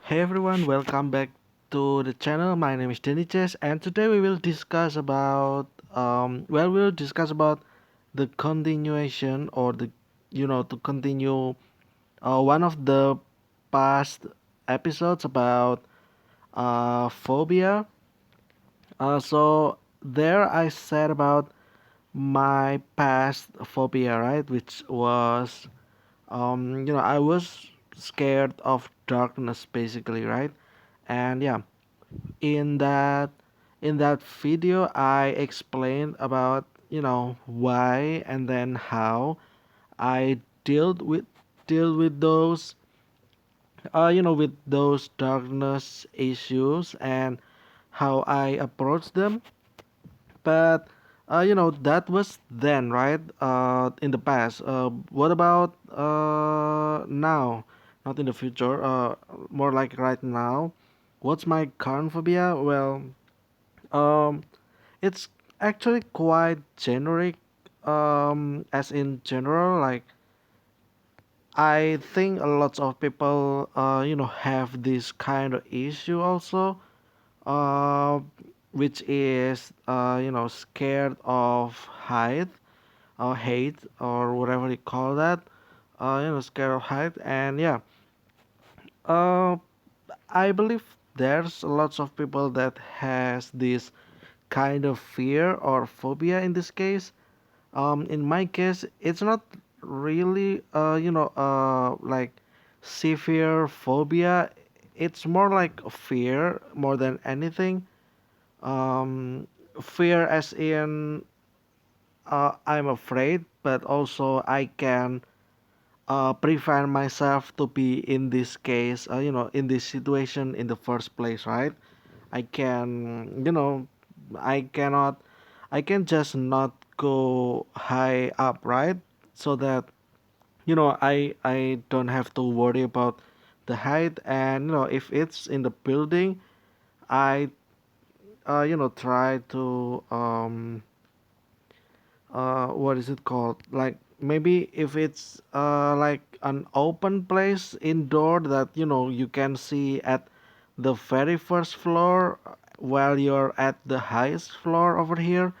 Hey everyone, welcome back to the channel. My name is Deniches, and today we will discuss about we'll discuss about the continuation or to continue one of the past episodes about phobia. So there I said about my past phobia, right, which was I was scared of darkness basically, right? And yeah, in that in that video I explained about why and then how I deal with those with those darkness issues and how I approach them. But that was then, right? In the past. What about now? Not in the future. More like right now. What's my current phobia? Well, um, it's actually quite generic. As in general, like I think a lot of people, have this kind of issue also, uh, which is, scared of height or hate or whatever you call that. Scared of height, and yeah, uh, I believe there's lots of people that has this kind of fear or phobia in this case. In my case, it's not really, like severe phobia. It's more like a fear more than anything. Um, Fear as in I'm afraid, but also I can prevent myself to be in this case, in this situation in the first place, right? I can, I cannot, I can just not go high up, right? So that, I don't have to worry about the height. And, if it's in the building, I, try to, what is it called? Like maybe if it's like an open place indoor that you can see at the very first floor while you're at the highest floor over here.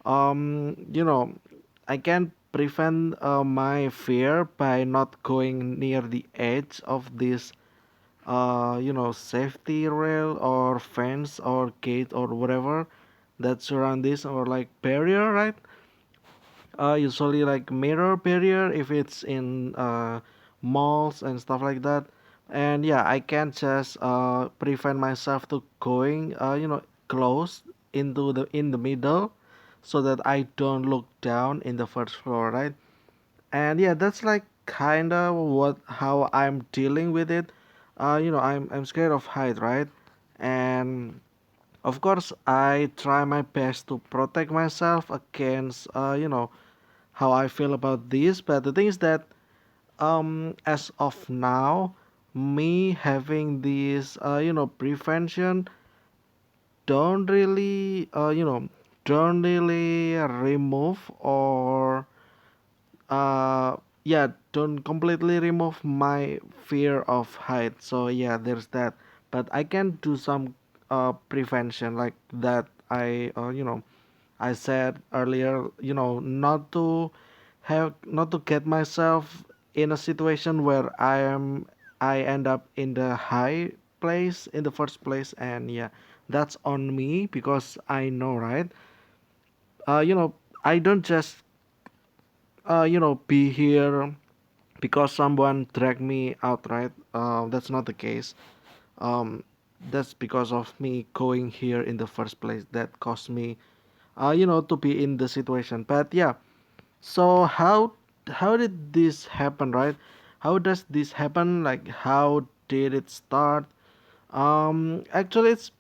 I can prevent my fear by not going near the edge of this safety rail or fence or gate or whatever that surround this, or like barrier, right? Usually like mirror barrier if it's in malls and stuff like that. And yeah, I can just prevent myself to going close into the in the middle, so that I don't look down in the first floor, right? And yeah, that's like kind of what how I'm dealing with it. I'm scared of height, right? And of course I try my best to protect myself against how I feel about this. But the thing is that as of now, me having this prevention don't really don't really remove or yeah, don't completely remove my fear of height. So yeah, there's that. But I can do some prevention like that. I said earlier, not to get myself in a situation where I end up in the high place in the first place. And yeah, that's on me because I know, right? uh you know I don't just be here because someone dragged me out, right? That's not the case. um that's because of me going here in the first place that caused me to be in the situation. But yeah, so how did this happen, right? How does this happen? Like how did it start? Actually, it's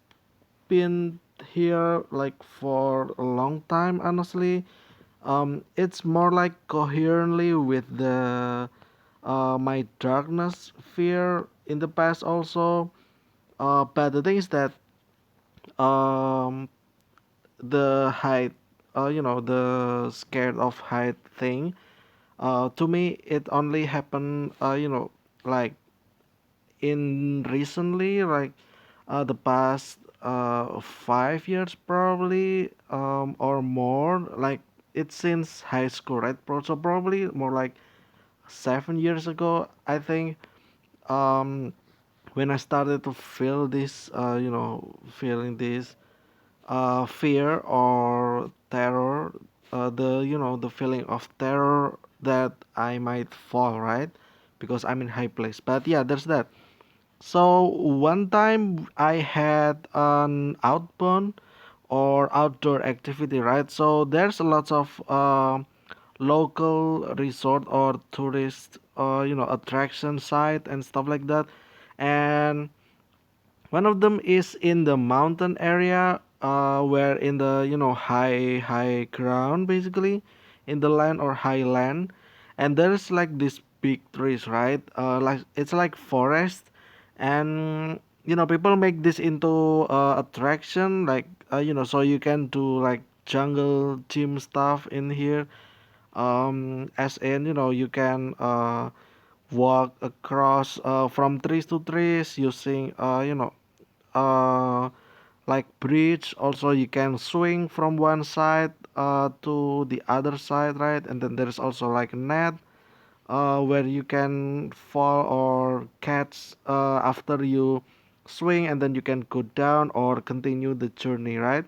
been here like for a long time, honestly. It's more like coherently with the my darkness fear in the past also. But the thing is that um the height, the scared of height thing, to me it only happened like in recently, like the past 5 years probably, or more. Like it's since high school, right? So probably more like 7 years ago, I think. Um, when I started to feel this, feeling this fear or terror, the feeling of terror that I might fall, right? Because I'm in high place. But yeah, there's that. So one time I had an outbound or outdoor activity, right? So there's lots of local resort or tourist, attraction site and stuff like that. And one of them is in the mountain area, where in the high ground basically, in the land or highland, and there's like these big trees, right? Like it's like forest, and people make this into attraction, like so you can do like jungle gym stuff in here. As in you can walk across from trees to trees using uh, like bridge. Also you can swing from one side to the other side, right? And then there's also like a net where you can fall or catch after you swing, and then you can go down or continue the journey, right?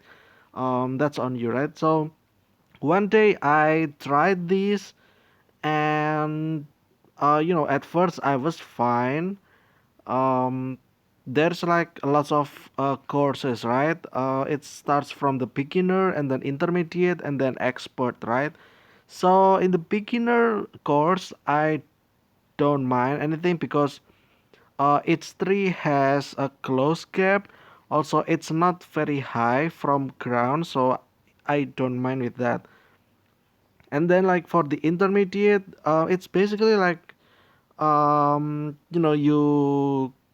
That's on you, right? So one day I tried this, and at first I was fine. um there's like lots of courses, right? It starts from the beginner and then intermediate and then expert, right? So in the beginner course I don't mind anything because each tree has a close gap. Also it's not very high from ground, so I don't mind with that. And then like for the intermediate, it's basically like you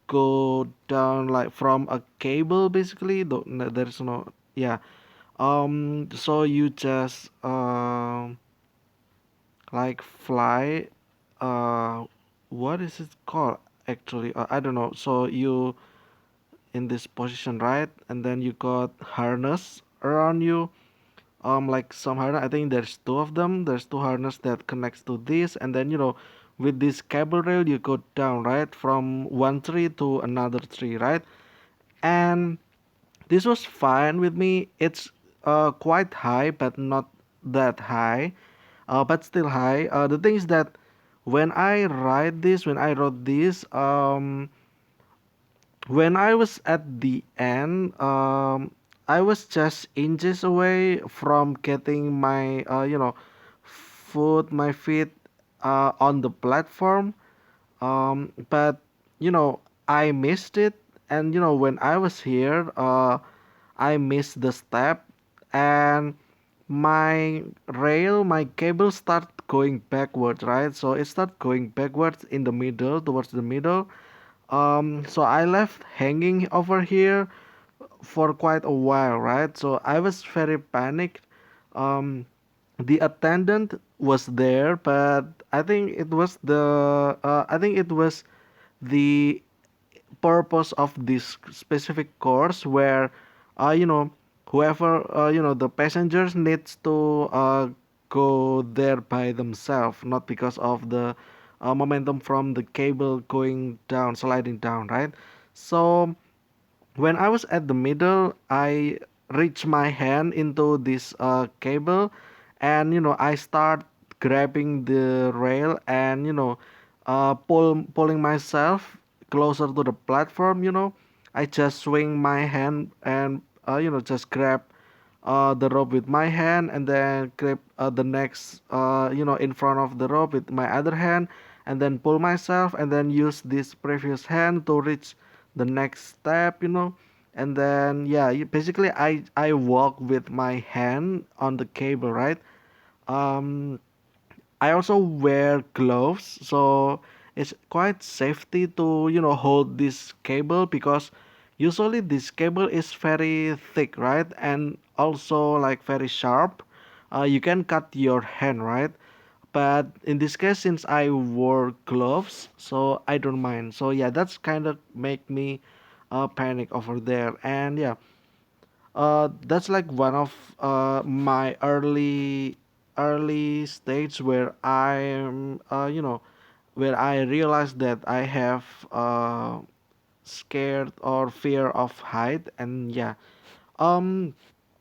go down like from a cable basically. There's no, yeah. So you just like fly, uh what is it called actually? I don't know. So you in this position, right? And then you got harness around you, like some harness. I think there's two of them. There's two harness that connects to this, and then with this cable rail you go down, right, from one tree to another tree, right? And this was fine with me. It's quite high but not that high, but still high. The thing is that when I wrote this, when I was at the end, I was just inches away from getting my, my feet on the platform. But I missed it, and when I was here, I missed the step, and my cable start going backwards, right? So it start going backwards in the middle, towards the middle. So I left hanging over here for quite a while, right? So I was very panicked. Um, the attendant was there, but I think it was the purpose of this specific course where, uh, you know, whoever, the passengers needs to go there by themselves, not because of the momentum from the cable going down, sliding down, right? So when I was at the middle, I reached my hand into this cable, and I start grabbing the rail and pulling myself closer to the platform. I just swing my hand and just grab the rope with my hand, and then grab the next in front of the rope with my other hand, and then pull myself, and then use this previous hand to reach the next step. And then yeah, basically I walk with my hand on the cable, right? um I also wear gloves, so it's quite safety to hold this cable, because usually this cable is very thick, right? And also like very sharp. You can cut your hand, right? But in this case, since I wore gloves, so I don't mind. So yeah, that's kind of make me panic over there. And yeah, that's like one of my early stage where I'm where I realized that I have scared or fear of height. And yeah, um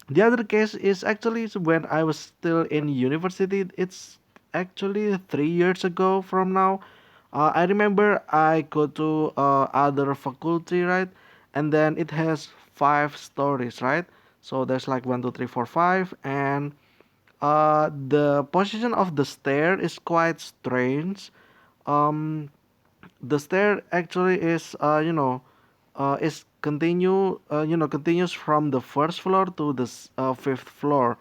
the other case is actually when I was still in university. It's actually 3 years ago from now. I remember I go to other faculty, right? And then it has 5 stories, right? So there's like one, two, three, four, five, and the position of the stair is quite strange. Um, the stair actually is is continues from the first floor to the fifth floor.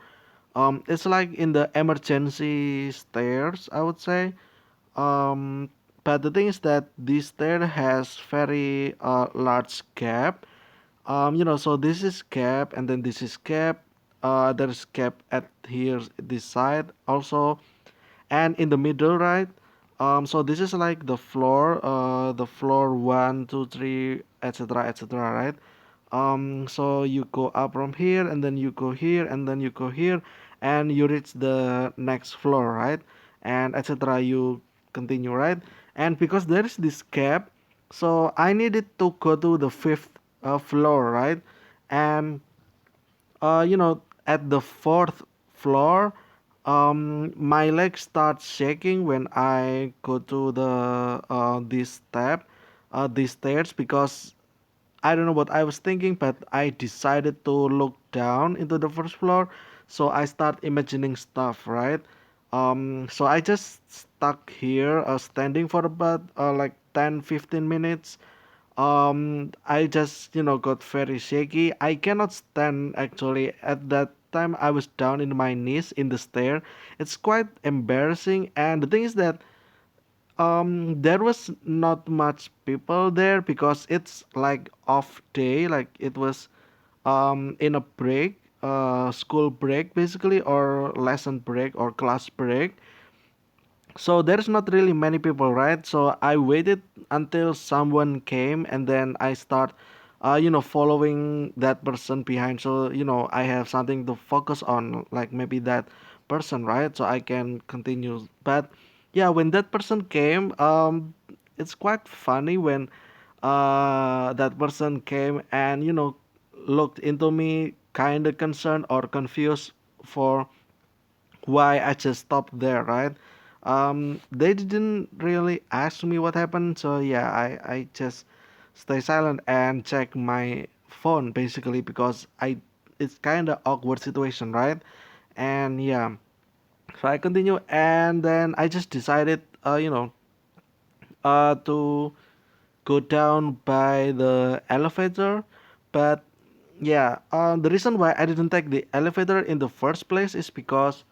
It's like in the emergency stairs, I would say. Um, but the thing is that this stair has very large gap. So this is gap, and then this is gap. There's gap at here, this side also, and in the middle, right? So this is like the floor one, two, three, etc., etc., right? So you go up from here, and then you go here, and then you go here, and you reach the next floor, right? And etc. You continue, right? And because there is this gap, so I needed to go to the fifth floor, right? And at the fourth floor, my legs start shaking when I go to the these stairs, because I don't know what I was thinking, but I decided to look down into the first floor. So I start imagining stuff, right? So I just stuck here, standing for about like 10, 15 minutes. I just got very shaky. I cannot stand actually. At that time I was down in my knees in the stair. It's quite embarrassing, and the thing is that there was not much people there because it's like off day, like it was in a break, school break basically, or lesson break or class break. So there's not really many people, right? So I waited until someone came, and then I start following that person behind, so I have something to focus on, like maybe that person, right? So I can continue. But yeah, when that person came, it's quite funny when that person came and looked into me kind of concerned or confused for why I just stopped there, right? They didn't really ask me what happened, so yeah, I just stay silent and check my phone basically, because it's kind of awkward situation, right? And yeah, so I continue, and then I just decided, to go down by the elevator. But yeah, the reason why I didn't take the elevator in the first place is because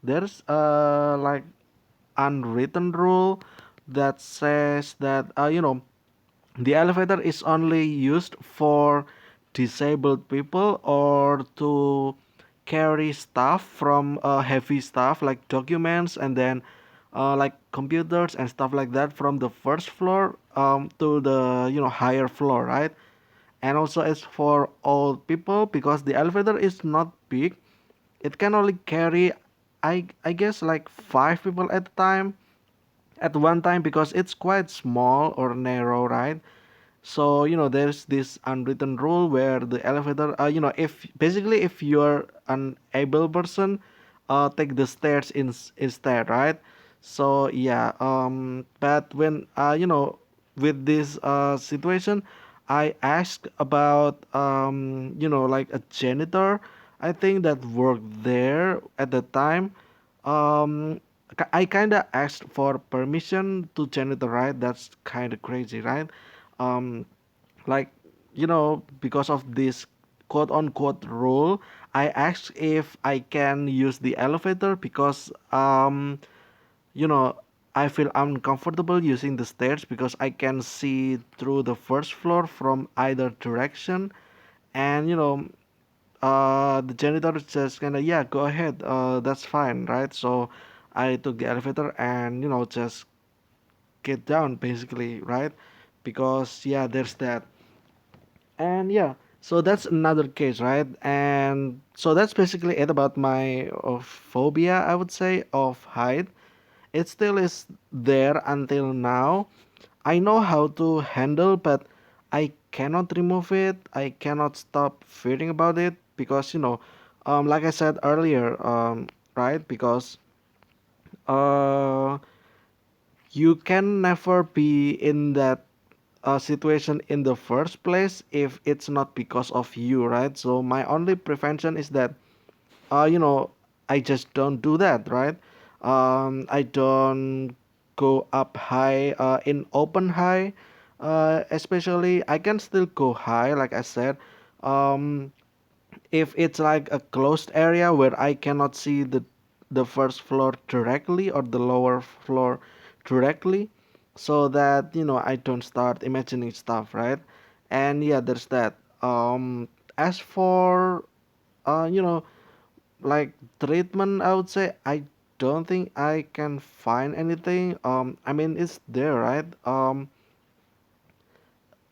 there's like unwritten rule that says that the elevator is only used for disabled people, or to carry stuff from heavy stuff like documents, and then like computers and stuff like that, from the first floor to the higher floor, right? And also it's for old people because the elevator is not big. It can only carry, I guess, like 5 people at one time, because it's quite small or narrow, right? So there's this unwritten rule where the elevator, if basically if you're an able person, take the stairs instead, right? So yeah, but when with this situation, I asked about like a janitor, I think, that worked there at the time. um I kind of asked for permission to janitor, right? That's kind of crazy, right? um like because of this quote unquote rule, I asked if I can use the elevator, because you know I feel uncomfortable using the stairs because I can see through the first floor from either direction. And the janitor is just kind of, yeah, go ahead, that's fine, right? So I took the elevator and just get down basically, right? Because yeah, there's that. And yeah, so that's another case, right? And so that's basically it about my phobia, I would say, of height. It still is there until now. I know how to handle, but I cannot remove it. I cannot stop fearing about it because like I said earlier, right? Because uh you can never be in that situation in the first place if it's not because of you, right? So my only prevention is that you know I just don't do that, right? I don't go up high in open high. Especially I can still go high, like I said. um if it's like a closed area where I cannot see the first floor directly or the lower floor directly, so that I don't start imagining stuff, right? And yeah, there's that. As for you know like treatment, I would say I don't think I can find anything. I mean, it's there, right?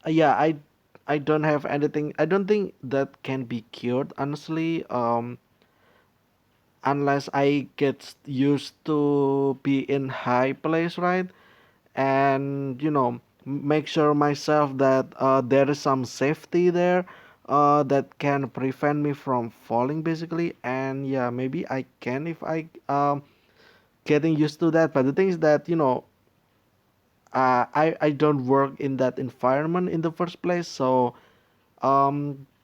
Yeah, I don't have anything. I don't think that can be cured, honestly. Unless I get used to be in high place, right? And make sure myself that there is some safety there that can prevent me from falling, basically. And yeah, maybe I can if I getting used to that. But the thing is that I don't work in that environment in the first place, so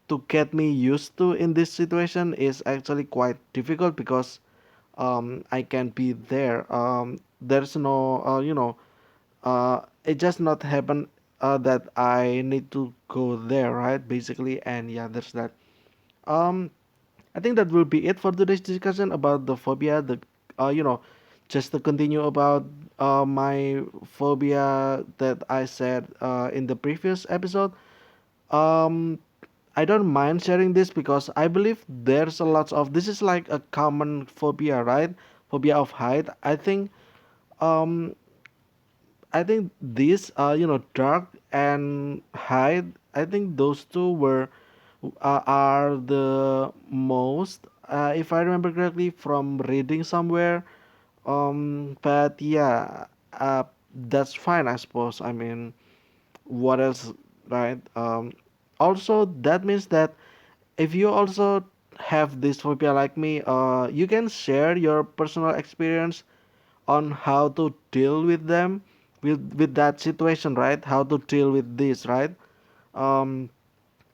to get me used to in this situation is actually quite difficult because I can be there. There's no, it just not happen that I need to go there, right? Basically, and yeah, there's that. Um, I think that will be it for today's discussion about the phobia. Uh, you know, just to continue about my phobia that I said in the previous episode. Um, I don't mind sharing this because I believe there's a lot of this is like a common phobia, right? Phobia of height. Um I think this dark and height. I think those two are the most if I remember correctly from reading somewhere. But yeah, that's fine, I suppose. I mean, what else, right? Also, that means that if you also have this phobia like me, you can share your personal experience on how to deal with them, with that situation, right? How to deal with this, right? Um,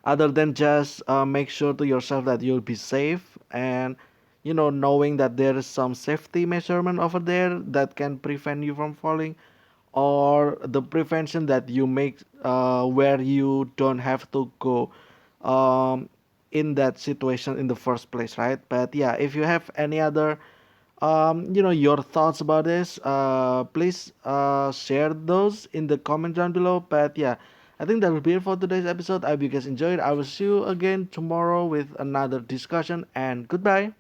Other than just make sure to yourself that you'll be safe, and knowing that there is some safety measurement over there that can prevent you from falling, or the prevention that you make where you don't have to go um, in that situation in the first place, right? But yeah, if you have any other your thoughts about this, please share those in the comment down below. But yeah, I think that will be it for today's episode. I hope you guys enjoyed. I will see you again tomorrow with another discussion, and goodbye.